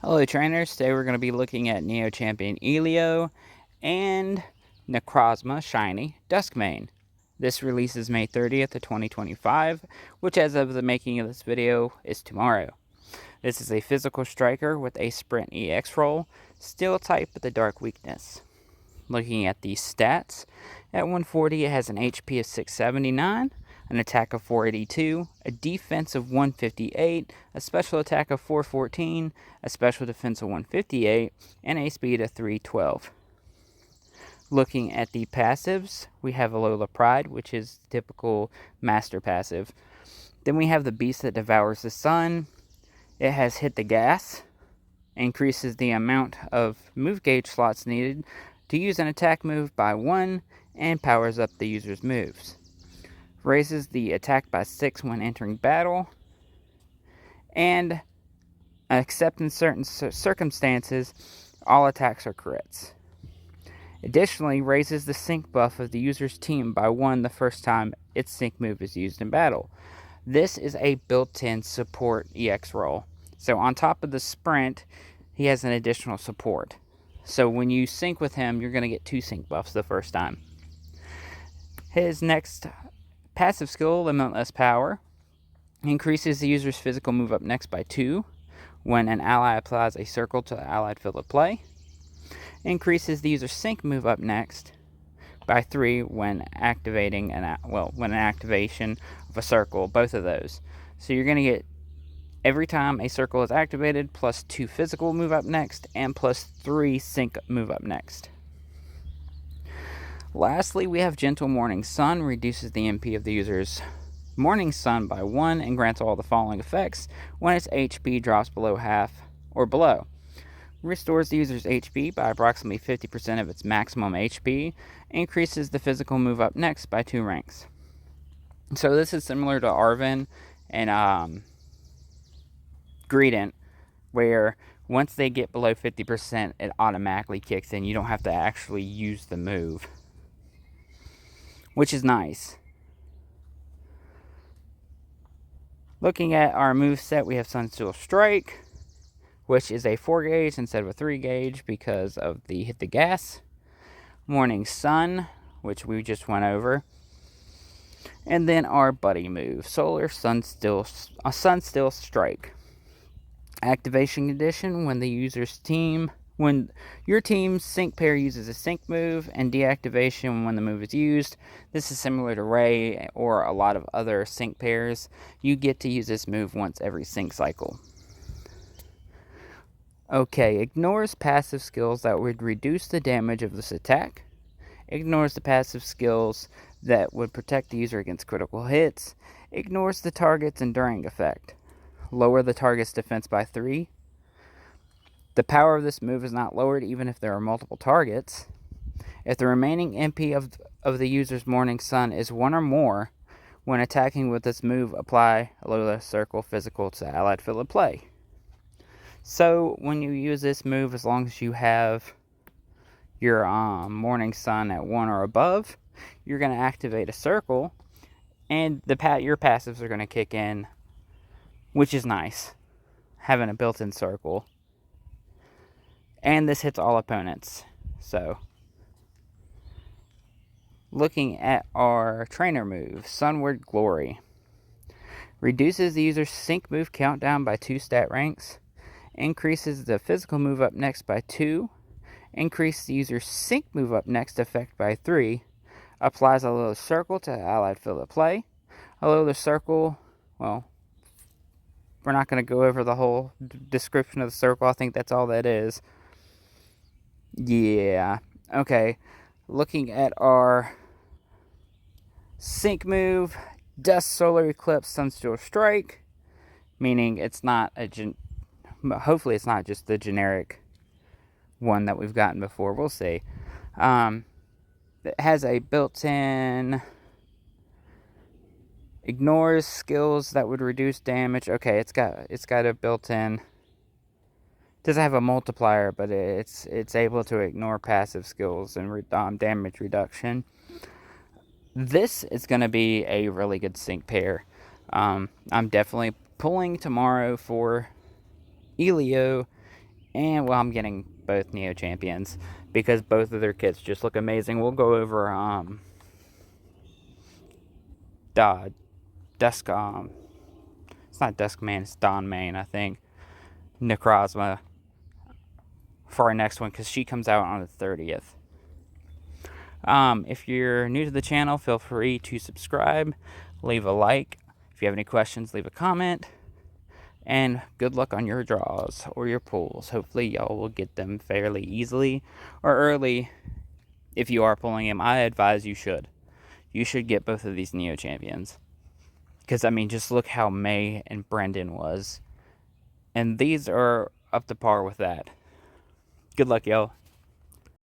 Hello trainers, today we're going to be looking at Neo Champion Elio and Necrozma Shiny Dusk main. This releases May 30th of 2025, which as of the making of this video is tomorrow. This is a physical striker with a Sprint EX roll, steel type with a dark weakness. Looking at the stats, at 140 it has an HP of 679, an attack of 482, a defense of 158, a special attack of 414, a special defense of 158, and a speed of 312. Looking at the passives, we have Alola Pride, which is the typical master passive. Then we have the Beast that Devours the Sun. It has Hit the Gas, increases the amount of move gauge slots needed to use an attack move by 1, and powers up the user's moves. Raises the attack by 6 when entering battle, and except in certain circumstances, all attacks are crits. Additionally, raises the sync buff of the user's team by 1 the first time its sync move is used in battle. This is a built-in support EX roll. So on top of the sprint, he has an additional support. So when you sync with him, you're going to get 2 sync buffs the first time. His next passive skill, Limitless Power, increases the user's physical move up next by 2 when an ally applies a circle to the allied field of play. Increases the user's sync move up next by 3 when activating an activation of a circle, both of those. So you're going to get every time a circle is activated, plus 2 physical move up next, and plus 3 sync move up next. Lastly, we have Gentle Morning Sun, reduces the MP of the user's Morning Sun by 1 and grants all the following effects when its HP drops below half or below. Restores the user's HP by approximately 50% of its maximum HP, increases the physical move up next by 2 ranks. So this is similar to Arven and Greedent, where once they get below 50%, it automatically kicks in. You don't have to actually use the move, which is nice. Looking at our moveset, we have Sunsteel Strike, which is a 4 gauge instead of a 3 gauge because of the Hit the Gas. Morning Sun, which we just went over. And then our buddy move, Solar Sunsteel Strike. Activation condition, when your team's sync pair uses a sync move, and deactivation when the move is used. This is similar to Ray or a lot of other sync pairs. You get to use this move once every sync cycle. Okay, ignores passive skills that would reduce the damage of this attack. Ignores the passive skills that would protect the user against critical hits. Ignores the target's enduring effect. Lower the target's defense by 3. The power of this move is not lowered even if there are multiple targets. If the remaining MP of the user's Morning Sun is 1 or more, when attacking with this move, apply Alola Circle Physical to allied field of play. So when you use this move, as long as you have your Morning Sun at 1 or above, you're going to activate a circle, and your passives are going to kick in, which is nice, having a built-in circle. And this hits all opponents. So, looking at our trainer move, Sunward Glory. Reduces the user's sync move countdown by 2 stat ranks. Increases the physical move up next by 2. Increases the user's sync move up next effect by 3. Applies a little circle to allied field of play. A little circle, well, we're not going to go over the whole description of the circle. I think that's all that is. Yeah. Okay. Looking at our sync move, Dusk Solar Eclipse Sunsteel Strike, meaning it's not hopefully it's not just the generic one that we've gotten before. We'll see. It has a built-in ignores skills that would reduce damage. Okay, it's got a built-in. Doesn't have a multiplier, but it's able to ignore passive skills and damage reduction. This is going to be a really good sync pair. I'm definitely pulling tomorrow for Elio And, well, I'm getting both Neo Champions because both of their kits just look amazing. We'll go over, Dusk, it's not Dusk Main, it's Dawn Main, I think. Necrozma for our next one because she comes out on the 30th. If you're new to the channel, feel free to subscribe, leave a like. If you have any questions, leave a comment. And good luck on your draws or your pulls. Hopefully y'all will get them fairly easily or early. If you are pulling them, I advise you should. You should get both of these Neo Champions. Because, I mean, just look how May and Brendan was. And these are up to par with that. Good luck, y'all.